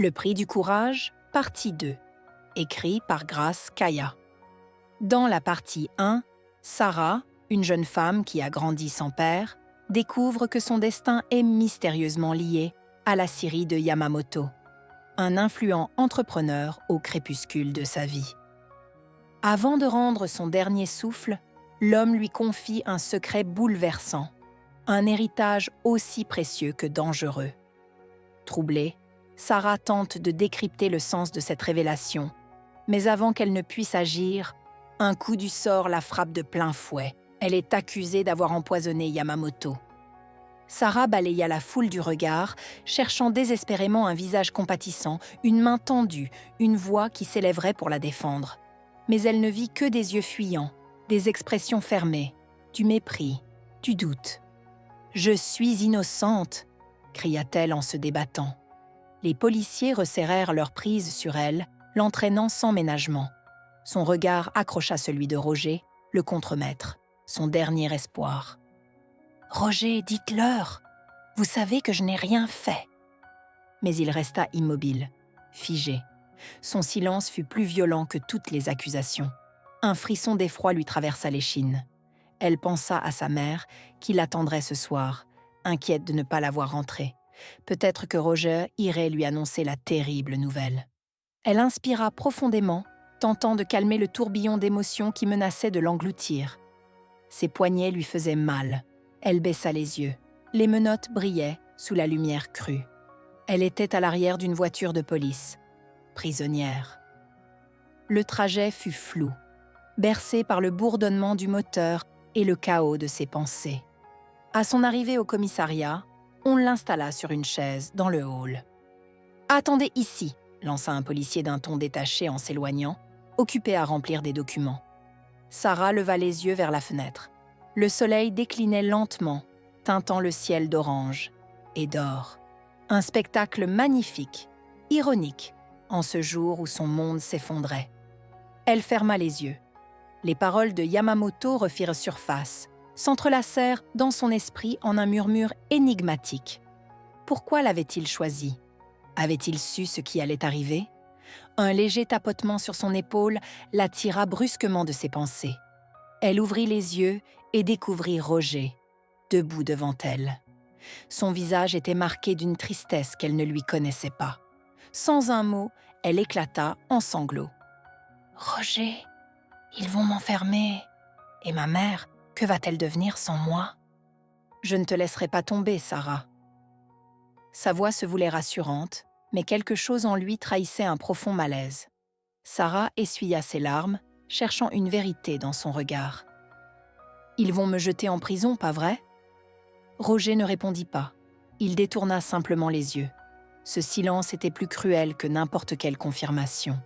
Le prix du courage, partie 2, écrit par Grace Kaya. Dans la partie 1, Sarah, une jeune femme qui a grandi sans père, découvre que son destin est mystérieusement lié à la scierie de Yamamoto, un influent entrepreneur au crépuscule de sa vie. Avant de rendre son dernier souffle, l'homme lui confie un secret bouleversant, un héritage aussi précieux que dangereux. Troublée, Sarah tente de décrypter le sens de cette révélation, mais avant qu'elle ne puisse agir, un coup du sort la frappe de plein fouet. Elle est accusée d'avoir empoisonné Yamamoto. Sarah balaya la foule du regard, cherchant désespérément un visage compatissant, une main tendue, une voix qui s'élèverait pour la défendre. Mais elle ne vit que des yeux fuyants, des expressions fermées, du mépris, du doute. « Je suis innocente !» cria-t-elle en se débattant. Les policiers resserrèrent leur prise sur elle, l'entraînant sans ménagement. Son regard accrocha celui de Roger, le contremaître, son dernier espoir. « Roger, dites-leur! Vous savez que je n'ai rien fait !» Mais il resta immobile, figé. Son silence fut plus violent que toutes les accusations. Un frisson d'effroi lui traversa l'échine. Elle pensa à sa mère, qui l'attendrait ce soir, inquiète de ne pas la voir rentrer. Peut-être que Roger irait lui annoncer la terrible nouvelle. Elle inspira profondément, tentant de calmer le tourbillon d'émotions qui menaçait de l'engloutir. Ses poignets lui faisaient mal. Elle baissa les yeux. Les menottes brillaient sous la lumière crue. Elle était à l'arrière d'une voiture de police, prisonnière. Le trajet fut flou, bercé par le bourdonnement du moteur et le chaos de ses pensées. À son arrivée au commissariat, on l'installa sur une chaise dans le hall. « Attendez ici !» lança un policier d'un ton détaché en s'éloignant, occupé à remplir des documents. Sarah leva les yeux vers la fenêtre. Le soleil déclinait lentement, teintant le ciel d'orange et d'or. Un spectacle magnifique, ironique, en ce jour où son monde s'effondrait. Elle ferma les yeux. Les paroles de Yamamoto refirent surface, s'entrelacèrent dans son esprit en un murmure énigmatique. Pourquoi l'avait-il choisi ? Avait-il su ce qui allait arriver ? Un léger tapotement sur son épaule l'attira brusquement de ses pensées. Elle ouvrit les yeux et découvrit Roger, debout devant elle. Son visage était marqué d'une tristesse qu'elle ne lui connaissait pas. Sans un mot, elle éclata en sanglots. « Roger, ils vont m'enfermer. Et ma mère, que va-t-elle devenir sans moi ? Je ne te laisserai pas tomber, Sarah. » Sa voix se voulait rassurante, mais quelque chose en lui trahissait un profond malaise. Sarah essuya ses larmes, cherchant une vérité dans son regard. « Ils vont me jeter en prison, pas vrai ?» Roger ne répondit pas. Il détourna simplement les yeux. Ce silence était plus cruel que n'importe quelle confirmation.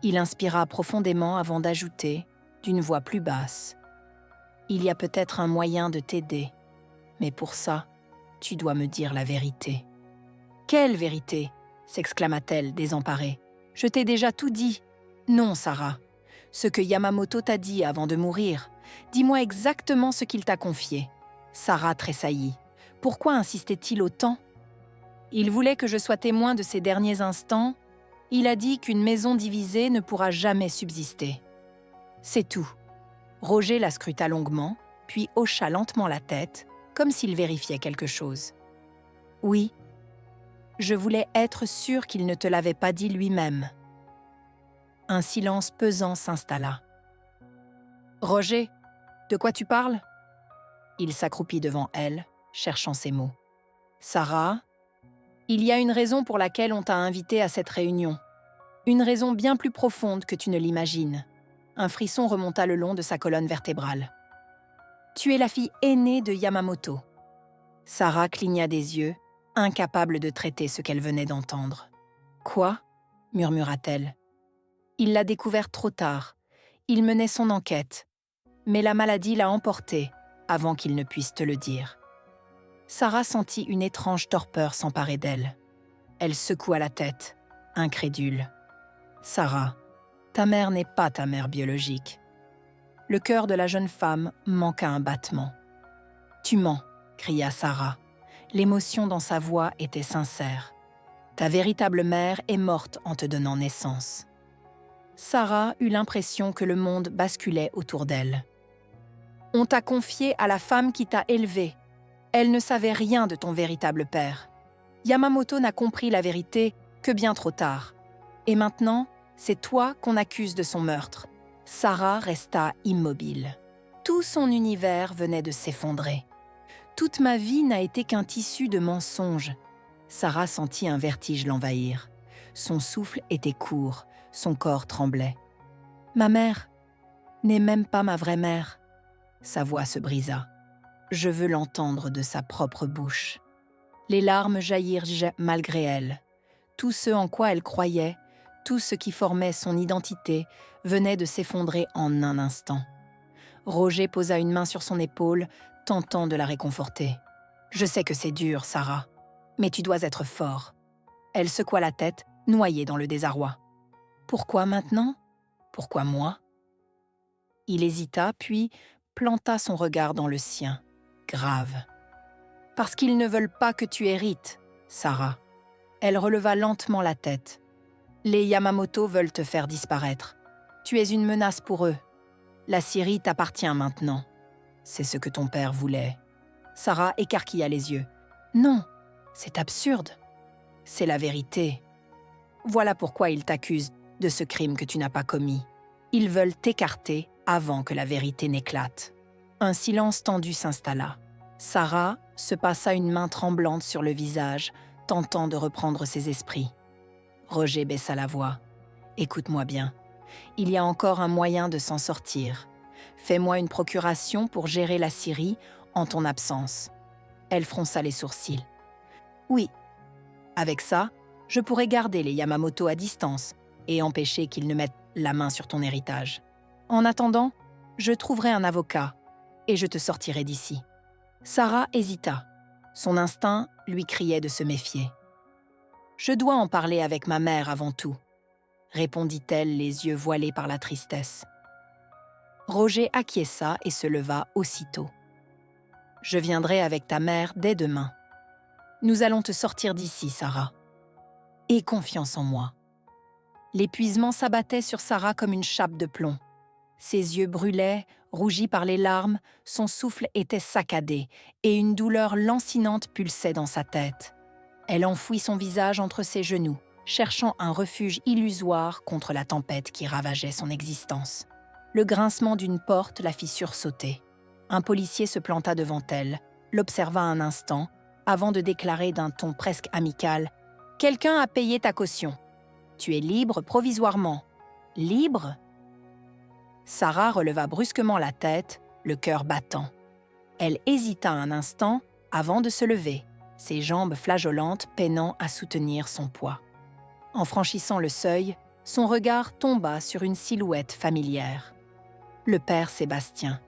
Il inspira profondément avant d'ajouter, d'une voix plus basse, « Il y a peut-être un moyen de t'aider, mais pour ça, tu dois me dire la vérité. » « Quelle vérité ?» s'exclama-t-elle, désemparée. « Je t'ai déjà tout dit. » « Non, Sarah. Ce que Yamamoto t'a dit avant de mourir. Dis-moi exactement ce qu'il t'a confié. » Sarah tressaillit. Pourquoi insistait-il autant ? Il voulait que je sois témoin de ses derniers instants. Il a dit qu'une maison divisée ne pourra jamais subsister. C'est tout. Roger la scruta longuement, puis hocha lentement la tête, comme s'il vérifiait quelque chose. Oui. Je voulais être sûre qu'il ne te l'avait pas dit lui-même. Un silence pesant s'installa. « Roger, de quoi tu parles ?» Il s'accroupit devant elle, cherchant ses mots. « Sarah, il y a une raison pour laquelle on t'a invitée à cette réunion. Une raison bien plus profonde que tu ne l'imagines. » Un frisson remonta le long de sa colonne vertébrale. « Tu es la fille aînée de Yamamoto. » Sarah cligna des yeux, incapable de traiter ce qu'elle venait d'entendre. « Quoi ?» murmura-t-elle. Il l'a découvert trop tard. Il menait son enquête. Mais la maladie l'a emporté avant qu'il ne puisse te le dire. Sarah sentit une étrange torpeur s'emparer d'elle. Elle secoua la tête, incrédule. « Sarah, ta mère n'est pas ta mère biologique. » Le cœur de la jeune femme manqua un battement. « Tu mens !» cria Sarah. L'émotion dans sa voix était sincère. Ta véritable mère est morte en te donnant naissance. » Sarah eut l'impression que le monde basculait autour d'elle. « On t'a confiée à la femme qui t'a élevée. Elle ne savait rien de ton véritable père. Yamamoto n'a compris la vérité que bien trop tard. Et maintenant, c'est toi qu'on accuse de son meurtre. » Sarah resta immobile. Tout son univers venait de s'effondrer. Toute ma vie n'a été qu'un tissu de mensonges. Sarah sentit un vertige l'envahir. Son souffle était court, son corps tremblait. Ma mère n'est même pas ma vraie mère. Sa voix se brisa. Je veux l'entendre de sa propre bouche. Les larmes jaillirent malgré elle. Tout ce en quoi elle croyait, tout ce qui formait son identité, venait de s'effondrer en un instant. Roger posa une main sur son épaule, tentant de la réconforter. « Je sais que c'est dur, Sarah, mais tu dois être fort. » Elle secoua la tête, noyée dans le désarroi. « Pourquoi maintenant? Pourquoi moi ?» Il hésita, puis planta son regard dans le sien, grave. « Parce qu'ils ne veulent pas que tu hérites, Sarah. » Elle releva lentement la tête. « Les Yamamoto veulent te faire disparaître. Tu es une menace pour eux. La Syrie t'appartient maintenant. C'est ce que ton père voulait. » Sarah écarquilla les yeux. « Non, c'est absurde. C'est la vérité. Voilà pourquoi ils t'accusent de ce crime que tu n'as pas commis. Ils veulent t'écarter avant que la vérité n'éclate. » Un silence tendu s'installa. Sarah se passa une main tremblante sur le visage, tentant de reprendre ses esprits. Roger baissa la voix. « Écoute-moi bien. Il y a encore un moyen de s'en sortir. Fais-moi une procuration pour gérer la Syrie en ton absence. » Elle fronça les sourcils. « Oui. Avec ça, je pourrais garder les Yamamoto à distance et empêcher qu'ils ne mettent la main sur ton héritage. En attendant, je trouverai un avocat et je te sortirai d'ici. » Sarah hésita. Son instinct lui criait de se méfier. « Je dois en parler avec ma mère avant tout, » répondit-elle, les yeux voilés par la tristesse. Roger acquiesça et se leva aussitôt. « Je viendrai avec ta mère dès demain. Nous allons te sortir d'ici, Sarah. Aie confiance en moi. » L'épuisement s'abattait sur Sarah comme une chape de plomb. Ses yeux brûlaient, rougis par les larmes, son souffle était saccadé et une douleur lancinante pulsait dans sa tête. Elle enfouit son visage entre ses genoux, cherchant un refuge illusoire contre la tempête qui ravageait son existence. Le grincement d'une porte la fit sursauter. Un policier se planta devant elle, l'observa un instant, avant de déclarer d'un ton presque amical « Quelqu'un a payé ta caution. Tu es libre provisoirement. » « Libre ?» Sarah releva brusquement la tête, le cœur battant. Elle hésita un instant avant de se lever, ses jambes flageolantes peinant à soutenir son poids. En franchissant le seuil, son regard tomba sur une silhouette familière. Le père Sébastien.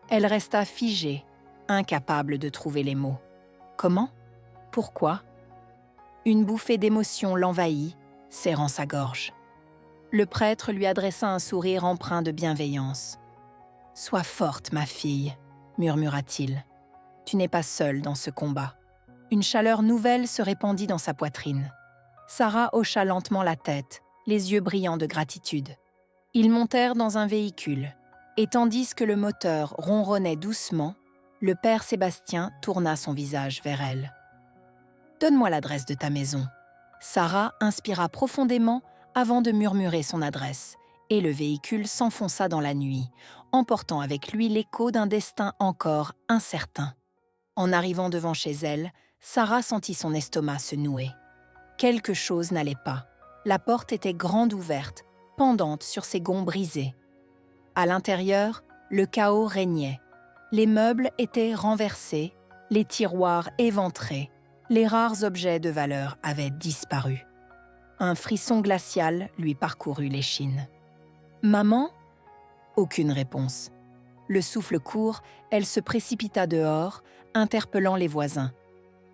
Elle resta figée, incapable de trouver les mots. Comment? Pourquoi? Une bouffée d'émotion l'envahit, serrant sa gorge. Le prêtre lui adressa un sourire empreint de bienveillance. « Sois forte, ma fille, » murmura-t-il. « Tu n'es pas seule dans ce combat. » Une chaleur nouvelle se répandit dans sa poitrine. Sarah hocha lentement la tête, les yeux brillants de gratitude. Ils montèrent dans un véhicule, et tandis que le moteur ronronnait doucement, le père Sébastien tourna son visage vers elle. « Donne-moi l'adresse de ta maison. » Sarah inspira profondément avant de murmurer son adresse, et le véhicule s'enfonça dans la nuit, emportant avec lui l'écho d'un destin encore incertain. En arrivant devant chez elle, Sarah sentit son estomac se nouer. Quelque chose n'allait pas. La porte était grande ouverte, pendante sur ses gonds brisés. À l'intérieur, le chaos régnait. Les meubles étaient renversés, les tiroirs éventrés, les rares objets de valeur avaient disparu. Un frisson glacial lui parcourut l'échine. « Maman ?» Aucune réponse. Le souffle court, elle se précipita dehors, interpellant les voisins.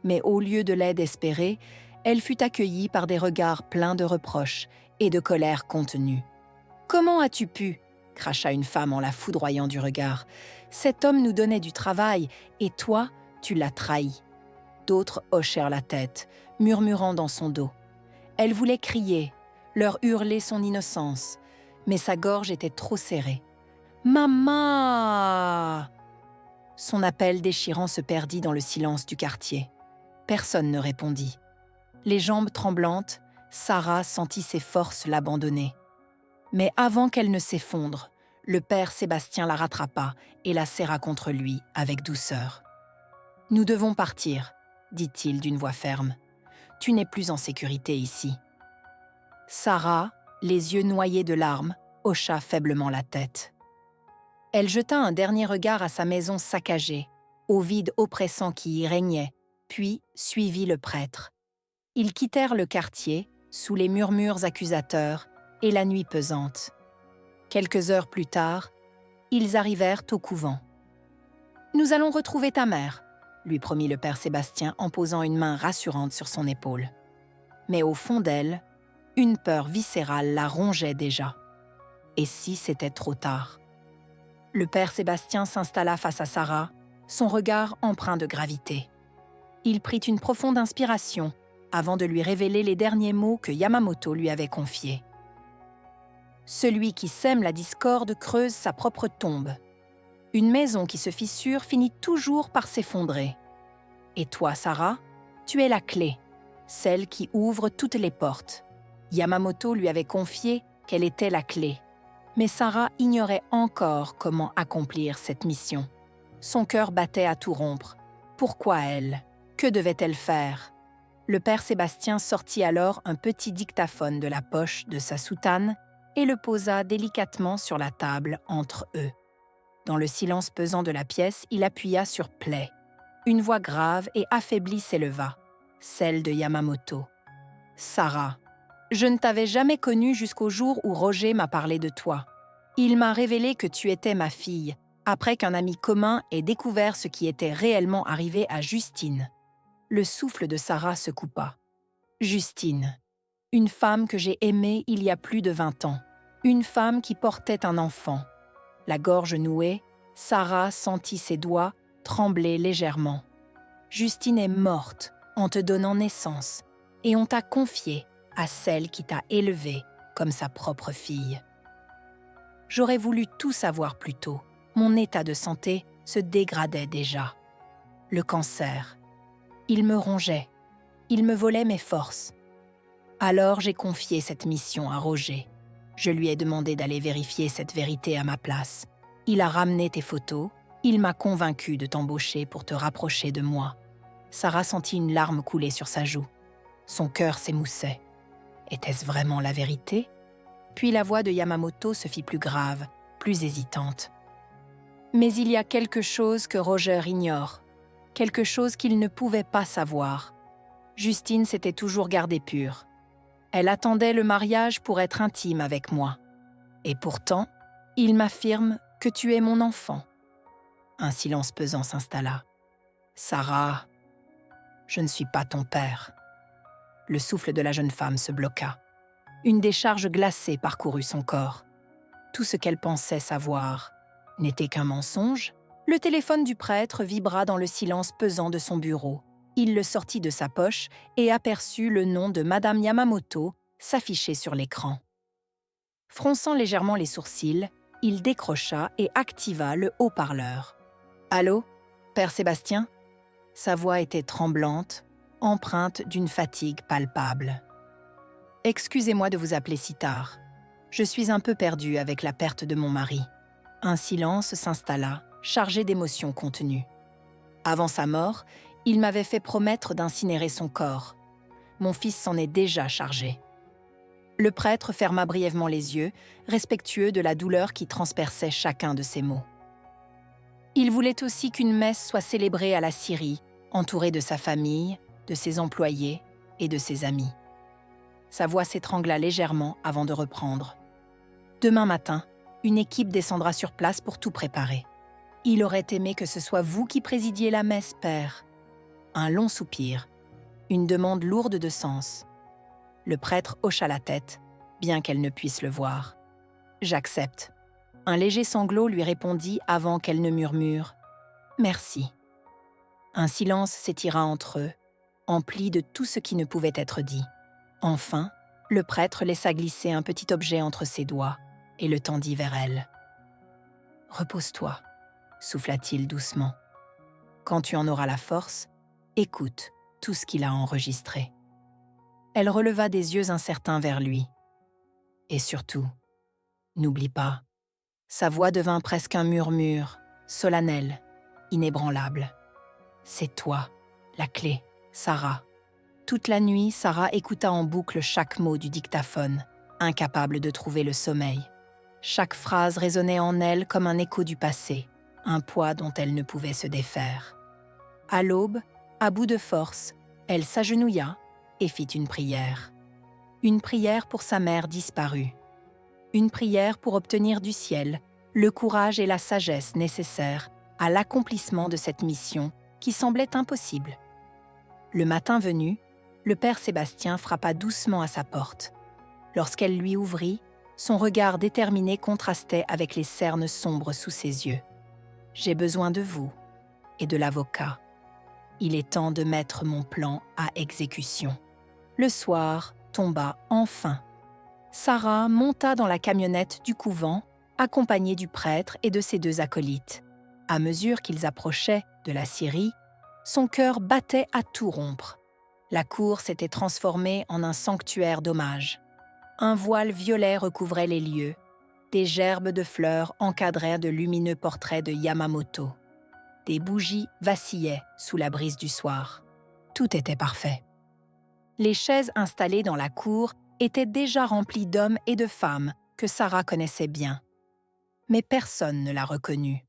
Mais au lieu de l'aide espérée, elle fut accueillie par des regards pleins de reproches et de colère contenue. « Comment as-tu pu ?» cracha une femme en la foudroyant du regard. « Cet homme nous donnait du travail, et toi, tu l'as trahi. » D'autres hochèrent la tête, murmurant dans son dos. Elle voulait crier, leur hurler son innocence, mais sa gorge était trop serrée. « Maman !» Son appel déchirant se perdit dans le silence du quartier. Personne ne répondit. Les jambes tremblantes, Sarah sentit ses forces l'abandonner. Mais avant qu'elle ne s'effondre, le père Sébastien la rattrapa et la serra contre lui avec douceur. « Nous devons partir, » dit-il d'une voix ferme. « Tu n'es plus en sécurité ici. » Sarah, les yeux noyés de larmes, hocha faiblement la tête. Elle jeta un dernier regard à sa maison saccagée, au vide oppressant qui y régnait, puis suivit le prêtre. Ils quittèrent le quartier, sous les murmures accusateurs et la nuit pesante. Quelques heures plus tard, ils arrivèrent au couvent. « Nous allons retrouver ta mère », lui promit le père Sébastien en posant une main rassurante sur son épaule. Mais au fond d'elle, une peur viscérale la rongeait déjà. Et si c'était trop tard? Le père Sébastien s'installa face à Sarah, son regard empreint de gravité. Il prit une profonde inspiration avant de lui révéler les derniers mots que Yamamoto lui avait confiés. « Celui qui sème la discorde creuse sa propre tombe. Une maison qui se fissure finit toujours par s'effondrer. Et toi, Sarah, tu es la clé, celle qui ouvre toutes les portes. » Yamamoto lui avait confié qu'elle était la clé. Mais Sarah ignorait encore comment accomplir cette mission. Son cœur battait à tout rompre. Pourquoi elle? Que devait-elle faire? Le père Sébastien sortit alors un petit dictaphone de la poche de sa soutane et le posa délicatement sur la table entre eux. Dans le silence pesant de la pièce, il appuya sur « Play ». Une voix grave et affaiblie s'éleva, celle de Yamamoto. « Sarah, je ne t'avais jamais connue jusqu'au jour où Roger m'a parlé de toi. Il m'a révélé que tu étais ma fille, après qu'un ami commun ait découvert ce qui était réellement arrivé à Justine. » Le souffle de Sarah se coupa. Justine, une femme que j'ai aimée il y a plus de 20 ans, une femme qui portait un enfant. La gorge nouée, Sarah sentit ses doigts trembler légèrement. Justine est morte en te donnant naissance et on t'a confiée à celle qui t'a élevée comme sa propre fille. J'aurais voulu tout savoir plus tôt. Mon état de santé se dégradait déjà. Le cancer. Il me rongeait. Il me volait mes forces. Alors j'ai confié cette mission à Roger. Je lui ai demandé d'aller vérifier cette vérité à ma place. Il a ramené tes photos. Il m'a convaincu de t'embaucher pour te rapprocher de moi. Sarah sentit une larme couler sur sa joue. Son cœur s'émoussait. Était-ce vraiment la vérité? Puis la voix de Yamamoto se fit plus grave, plus hésitante. Mais il y a quelque chose que Roger ignore, quelque chose qu'il ne pouvait pas savoir. Justine s'était toujours gardée pure. Elle attendait le mariage pour être intime avec moi. Et pourtant, il m'affirme que tu es mon enfant. Un silence pesant s'installa. Sarah, je ne suis pas ton père. Le souffle de la jeune femme se bloqua. Une décharge glacée parcourut son corps. Tout ce qu'elle pensait savoir n'était qu'un mensonge. Le téléphone du prêtre vibra dans le silence pesant de son bureau. Il le sortit de sa poche et aperçut le nom de Madame Yamamoto s'afficher sur l'écran. Fronçant légèrement les sourcils, il décrocha et activa le haut-parleur. « Allô, Père Sébastien ?» Sa voix était tremblante, empreinte d'une fatigue palpable. « Excusez-moi de vous appeler si tard. Je suis un peu perdue avec la perte de mon mari. » Un silence s'installa, chargé d'émotions contenues. Avant sa mort, il m'avait fait promettre d'incinérer son corps. Mon fils s'en est déjà chargé. Le prêtre ferma brièvement les yeux, respectueux de la douleur qui transperçait chacun de ses mots. Il voulait aussi qu'une messe soit célébrée à la Syrie, entouré de sa famille, de ses employés et de ses amis. Sa voix s'étrangla légèrement avant de reprendre. Demain matin, une équipe descendra sur place pour tout préparer. Il aurait aimé que ce soit vous qui présidiez la messe, père. Un long soupir, une demande lourde de sens. Le prêtre hocha la tête, bien qu'elle ne puisse le voir. J'accepte. Un léger sanglot lui répondit avant qu'elle ne murmure « Merci ». Un silence s'étira entre eux, empli de tout ce qui ne pouvait être dit. Enfin, le prêtre laissa glisser un petit objet entre ses doigts et le tendit vers elle. « Repose-toi » souffla-t-il doucement. « Quand tu en auras la force, écoute tout ce qu'il a enregistré. » Elle releva des yeux incertains vers lui. « Et surtout, n'oublie pas. » Sa voix devint presque un murmure, solennel, inébranlable. « C'est toi, la clé, Sarah. » Toute la nuit, Sarah écouta en boucle chaque mot du dictaphone, incapable de trouver le sommeil. Chaque phrase résonnait en elle comme un écho du passé, un poids dont elle ne pouvait se défaire. À l'aube, à bout de force, elle s'agenouilla et fit une prière. Une prière pour sa mère disparue. Une prière pour obtenir du ciel le courage et la sagesse nécessaires à l'accomplissement de cette mission qui semblait impossible. Le matin venu, le père Sébastien frappa doucement à sa porte. Lorsqu'elle lui ouvrit, son regard déterminé contrastait avec les cernes sombres sous ses yeux. « J'ai besoin de vous et de l'avocat. Il est temps de mettre mon plan à exécution. » Le soir tomba enfin. Sarah monta dans la camionnette du couvent, accompagnée du prêtre et de ses 2 acolytes. À mesure qu'ils approchaient de la scierie, son cœur battait à tout rompre. La cour s'était transformée en un sanctuaire d'hommage. Un voile violet recouvrait les lieux. Des gerbes de fleurs encadraient de lumineux portraits de Yamamoto. Des bougies vacillaient sous la brise du soir. Tout était parfait. Les chaises installées dans la cour étaient déjà remplies d'hommes et de femmes que Sarah connaissait bien. Mais personne ne la reconnut.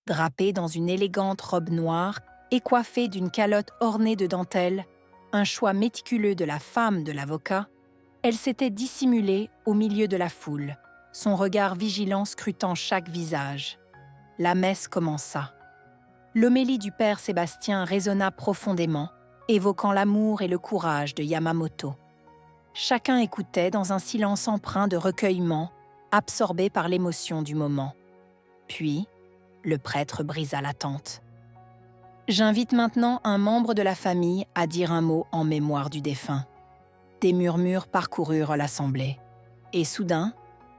Drapée dans une élégante robe noire et coiffée d'une calotte ornée de dentelles, un choix méticuleux de la femme de l'avocat, elle s'était dissimulée au milieu de la foule, son regard vigilant scrutant chaque visage. La messe commença. L'homélie du père Sébastien résonna profondément, évoquant l'amour et le courage de Yamamoto. Chacun écoutait dans un silence empreint de recueillement, absorbé par l'émotion du moment. Puis, le prêtre brisa l'attente. « J'invite maintenant un membre de la famille à dire un mot en mémoire du défunt. » Des murmures parcoururent l'assemblée. Et soudain,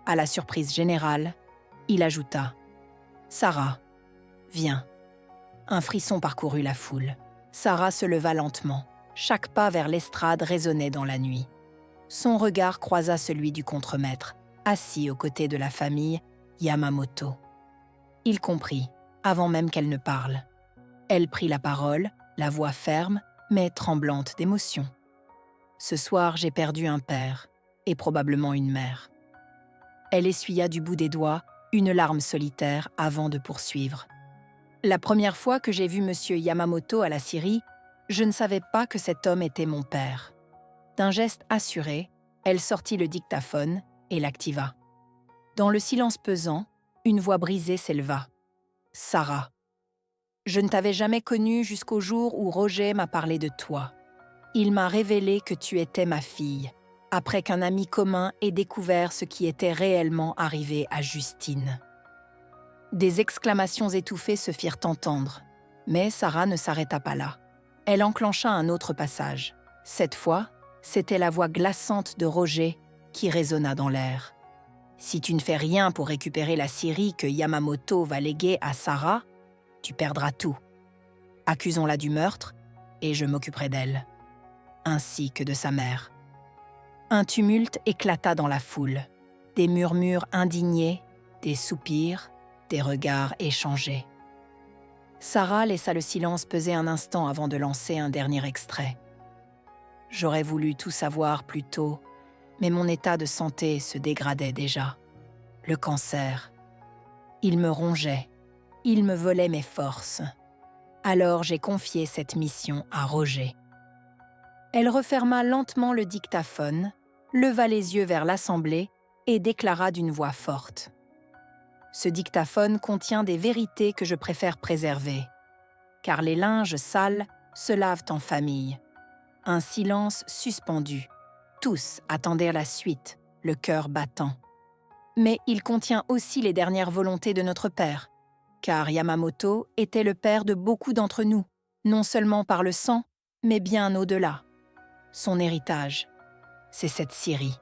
à la surprise générale, il ajouta « Sarah, viens. » Un frisson parcourut la foule. Sarah se leva lentement. Chaque pas vers l'estrade résonnait dans la nuit. Son regard croisa celui du contremaître, assis aux côtés de la famille Yamamoto. Il comprit, avant même qu'elle ne parle. Elle prit la parole, la voix ferme, mais tremblante d'émotion. « Ce soir, j'ai perdu un père, et probablement une mère. » Elle essuya du bout des doigts une larme solitaire avant de poursuivre. « La première fois que j'ai vu monsieur Yamamoto à la scierie, je ne savais pas que cet homme était mon père. » D'un geste assuré, elle sortit le dictaphone et l'activa. Dans le silence pesant, une voix brisée s'éleva. « Sarah, je ne t'avais jamais connue jusqu'au jour où Roger m'a parlé de toi. Il m'a révélé que tu étais ma fille, après qu'un ami commun ait découvert ce qui était réellement arrivé à Justine. » Des exclamations étouffées se firent entendre, mais Sarah ne s'arrêta pas là. Elle enclencha un autre passage. Cette fois, c'était la voix glaçante de Roger qui résonna dans l'air. « Si tu ne fais rien pour récupérer la scierie que Yamamoto va léguer à Sarah, tu perdras tout. Accusons-la du meurtre et je m'occuperai d'elle, ainsi que de sa mère. » Un tumulte éclata dans la foule. Des murmures indignés, des soupirs, des regards échangés. Sarah laissa le silence peser un instant avant de lancer un dernier extrait. « J'aurais voulu tout savoir plus tôt, mais mon état de santé se dégradait déjà. Le cancer. Il me rongeait. Il me volait mes forces. Alors j'ai confié cette mission à Roger. » Elle referma lentement le dictaphone, leva les yeux vers l'assemblée et déclara d'une voix forte. « Ce dictaphone contient des vérités que je préfère préserver, car les linges sales se lavent en famille. » Un silence suspendu. Tous attendirent la suite, le cœur battant. Mais il contient aussi les dernières volontés de notre père, car Yamamoto était le père de beaucoup d'entre nous, non seulement par le sang, mais bien au-delà. Son héritage. c'est cette Syrie.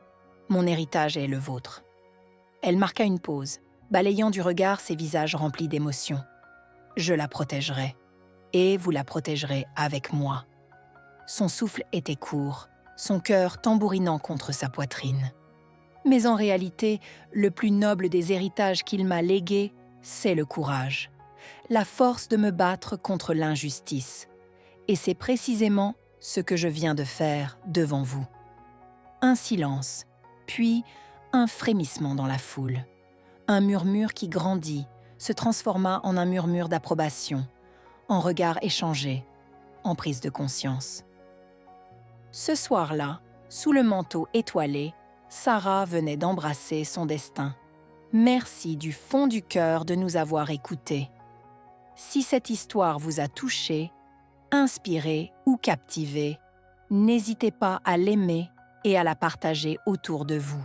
Mon héritage est le vôtre. » Elle marqua une pause, balayant du regard ses visages remplis d'émotions. « Je la protégerai, et vous la protégerez avec moi. » Son souffle était court, son cœur tambourinant contre sa poitrine. Mais en réalité, le plus noble des héritages qu'il m'a légués, c'est le courage, la force de me battre contre l'injustice. Et c'est précisément ce que je viens de faire devant vous. Un silence, puis un frémissement dans la foule. Un murmure qui grandit, se transforma en un murmure d'approbation, en regard échangé, en prise de conscience. Ce soir-là, sous le manteau étoilé, Sarah venait d'embrasser son destin. Merci du fond du cœur de nous avoir écoutés. Si cette histoire vous a touché, inspiré ou captivé, n'hésitez pas à l'aimer et à la partager autour de vous.